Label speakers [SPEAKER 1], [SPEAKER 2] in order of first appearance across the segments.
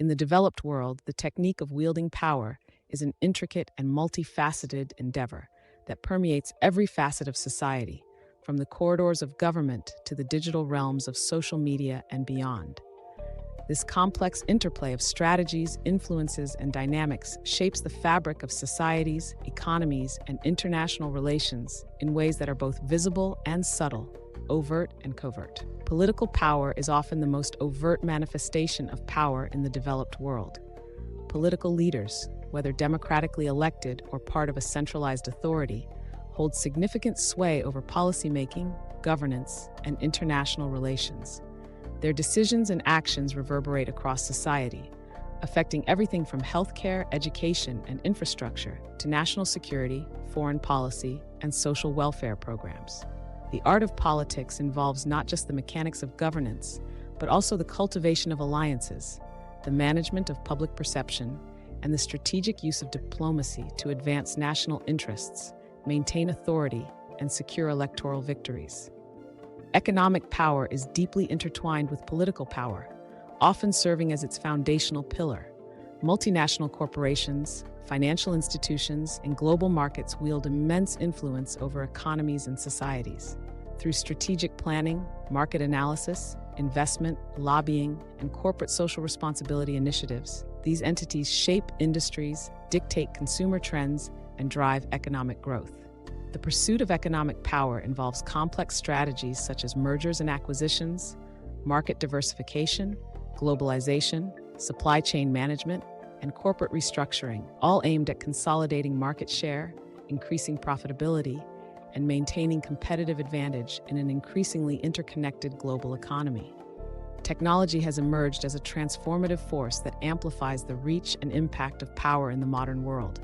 [SPEAKER 1] In the developed world, the technique of wielding power is an intricate and multifaceted endeavor that permeates every facet of society, from the corridors of government to the digital realms of social media and beyond. This complex interplay of strategies, influences, and dynamics shapes the fabric of societies, economies, and international relations in ways that are both visible and subtle, overt and covert. Political power is often the most overt manifestation of power in the developed world. Political leaders, whether democratically elected or part of a centralized authority, hold significant sway over policymaking, governance, and international relations. Their decisions and actions reverberate across society, affecting everything from healthcare, education, and infrastructure to national security, foreign policy, and social welfare programs. The art of politics involves not just the mechanics of governance, but also the cultivation of alliances, the management of public perception, and the strategic use of diplomacy to advance national interests, maintain authority, and secure electoral victories. Economic power is deeply intertwined with political power, often serving as its foundational pillar. Multinational corporations, financial institutions, and global markets wield immense influence over economies and societies. Through strategic planning, market analysis, investment, lobbying, and corporate social responsibility initiatives, these entities shape industries, dictate consumer trends, and drive economic growth. The pursuit of economic power involves complex strategies such as mergers and acquisitions, market diversification, globalization, supply chain management, and corporate restructuring, all aimed at consolidating market share, increasing profitability, and maintaining competitive advantage in an increasingly interconnected global economy. Technology has emerged as a transformative force that amplifies the reach and impact of power in the modern world.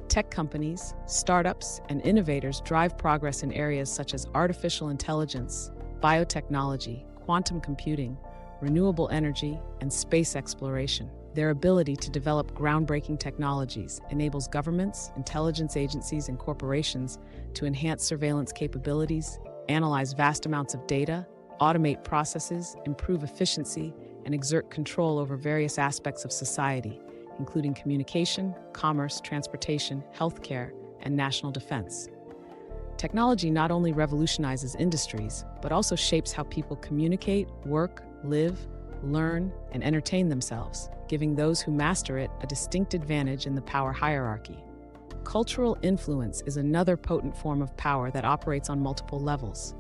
[SPEAKER 1] Tech companies, startups, and innovators drive progress in areas such as artificial intelligence, biotechnology, quantum computing, renewable energy, and space exploration. Their ability to develop groundbreaking technologies enables governments, intelligence agencies, and corporations to enhance surveillance capabilities, analyze vast amounts of data, automate processes, improve efficiency, and exert control over various aspects of society, including communication, commerce, transportation, healthcare, and national defense. Technology not only revolutionizes industries, but also shapes how people communicate, work, live, learn, and entertain themselves, giving those who master it a distinct advantage in the power hierarchy. Cultural influence is another potent form of power that operates on multiple levels.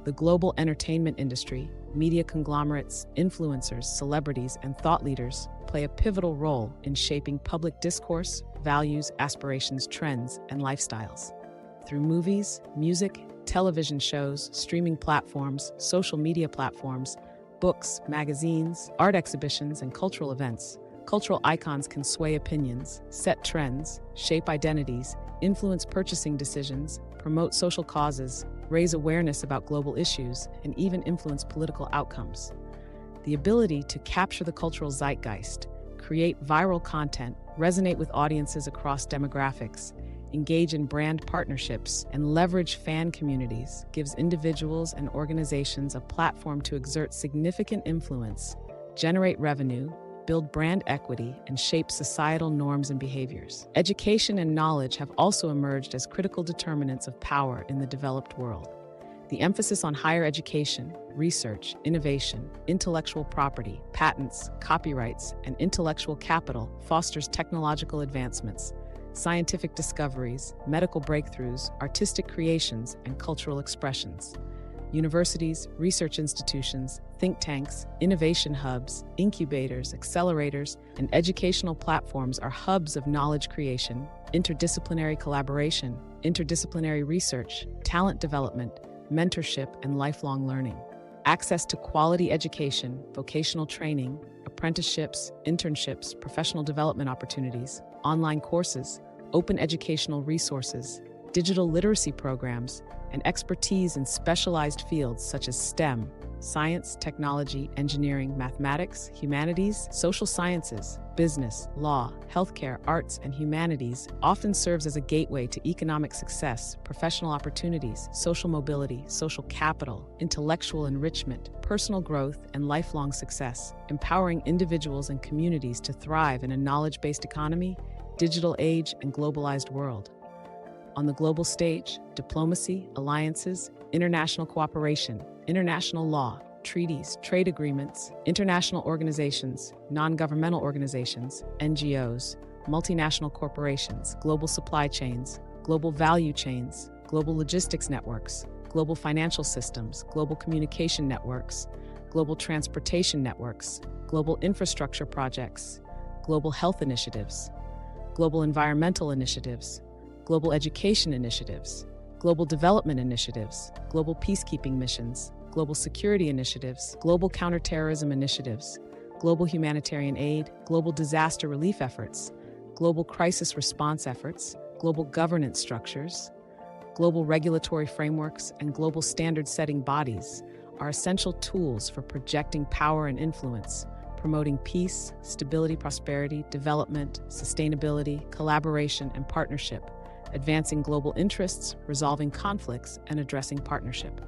[SPEAKER 1] The global entertainment industry, media conglomerates, influencers, celebrities, and thought leaders play a pivotal role in shaping public discourse, values, aspirations, trends, and lifestyles. Through movies, music, television shows, streaming platforms, social media platforms, books, magazines, art exhibitions, and cultural events, cultural icons can sway opinions, set trends, shape identities, influence purchasing decisions, promote social causes, raise awareness about global issues, and even influence political outcomes. The ability to capture the cultural zeitgeist, create viral content, resonate with audiences across demographics, engage in brand partnerships, and leverage fan communities gives individuals and organizations a platform to exert significant influence, generate revenue, build brand equity, and shape societal norms and behaviors. Education and knowledge have also emerged as critical determinants of power in the developed world. The emphasis on higher education, research, innovation, intellectual property, patents, copyrights, and intellectual capital fosters technological advancements, scientific discoveries, medical breakthroughs, artistic creations, and cultural expressions. Universities, research institutions, think tanks, innovation hubs, incubators, accelerators, and educational platforms are hubs of knowledge creation, interdisciplinary collaboration, interdisciplinary research, talent development, mentorship, and lifelong learning. Access to quality education, vocational training, apprenticeships, internships, professional development opportunities, online courses, open educational resources, digital literacy programs, and expertise in specialized fields such as STEM, science, technology, engineering, mathematics, humanities, social sciences, business, law, healthcare, arts, and humanities often serves as a gateway to economic success, professional opportunities, social mobility, social capital, intellectual enrichment, personal growth, and lifelong success, empowering individuals and communities to thrive in a knowledge-based economy, digital age, and globalized world. On the global stage, diplomacy, alliances, international cooperation, international law, treaties, trade agreements, international organizations, non-governmental organizations, NGOs, multinational corporations, global supply chains, global value chains, global logistics networks, global financial systems, global communication networks, global transportation networks, global infrastructure projects, global health initiatives, global environmental initiatives, global education initiatives, global development initiatives, global peacekeeping missions, global security initiatives, global counterterrorism initiatives, global humanitarian aid, global disaster relief efforts, global crisis response efforts, global governance structures, global regulatory frameworks, and global standard-setting bodies are essential tools for projecting power and influence, promoting peace, stability, prosperity, development, sustainability, collaboration, and partnership, advancing global interests, resolving conflicts, and addressing partnership.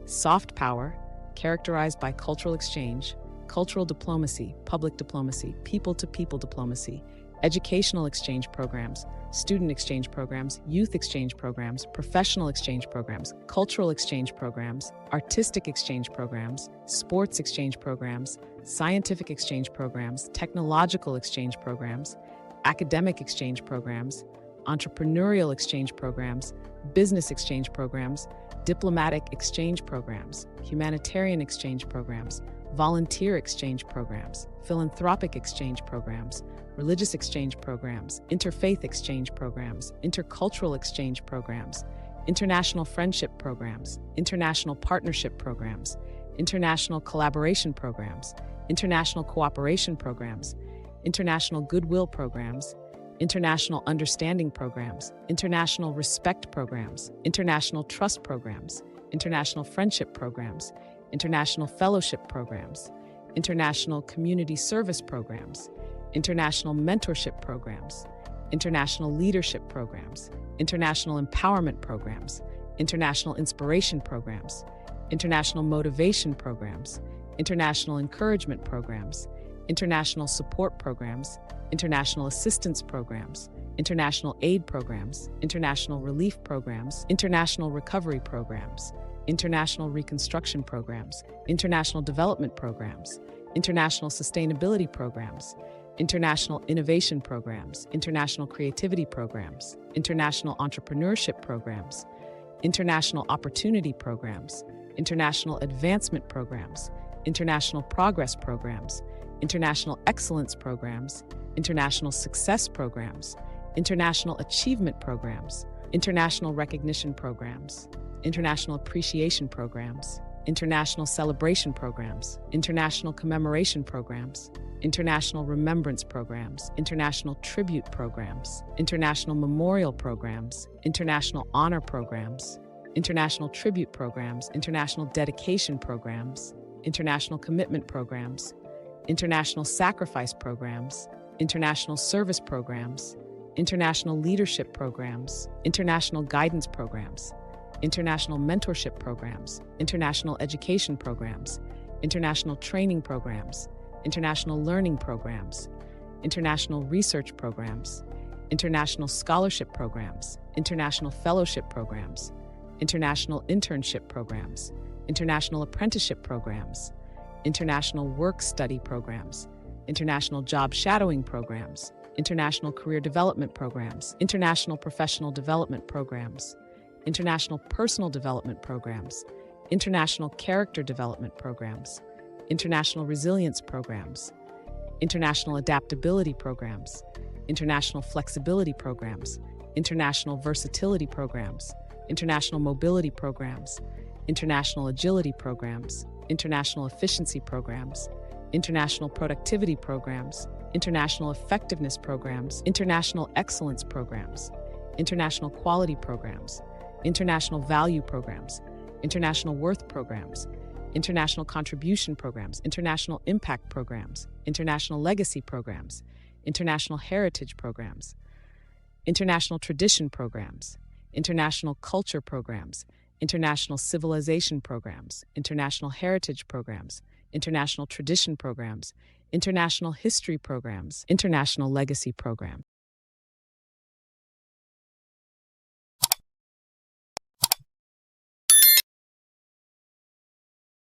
[SPEAKER 1] Soft power, characterized by cultural exchange, cultural diplomacy, public diplomacy, people-to-people diplomacy, educational exchange programs, student exchange programs, youth exchange programs, professional exchange programs, cultural exchange programs, artistic exchange programs, sports exchange programs, scientific exchange programs, technological exchange programs, academic exchange programs, entrepreneurial exchange programs, business exchange programs, diplomatic exchange programs, humanitarian exchange programs, volunteer exchange programs, philanthropic exchange programs, religious exchange programs, interfaith exchange programs, intercultural exchange programs, international friendship programs, international partnership programs, international collaboration programs, international cooperation programs, international goodwill programs, international understanding programs, international respect programs, international trust programs, international friendship programs, international fellowship programs, international community service programs, international mentorship programs, international leadership programs, international empowerment programs, international inspiration programs, international motivation programs, international encouragement programs, international support programs, international assistance programs, international aid programs, international relief programs, international recovery programs, international reconstruction programs, international development programs, international sustainability programs, international innovation programs, international creativity programs, international entrepreneurship programs, international opportunity programs, international advancement programs, international progress programs, international excellence programs, international success programs, international achievement programs, international recognition programs, international appreciation programs, international celebration programs, international commemoration programs, international remembrance programs, international tribute programs, international memorial programs, international honor programs, international tribute programs, international dedication programs, international commitment programs, international sacrifice programs, international service programs, international leadership programs, international guidance programs, international mentorship programs, international education programs, international training programs, international learning programs, international research programs, international scholarship programs, international fellowship programs, international internship programs, international apprenticeship programs, international work-study programs, international job shadowing programs, international career development programs, international professional development programs, international personal development programs, international character development programs, international resilience programs, international adaptability programs, international flexibility programs, international versatility programs, international mobility programs, international agility programs, international efficiency programs, international productivity programs, international effectiveness programs, international excellence programs, international quality programs, international value programs, international worth programs, international contribution programs, international impact programs, international legacy programs, international heritage programs, international tradition programs, international culture programs, international civilization programs, international heritage programs, international tradition programs, international history programs, international legacy programs.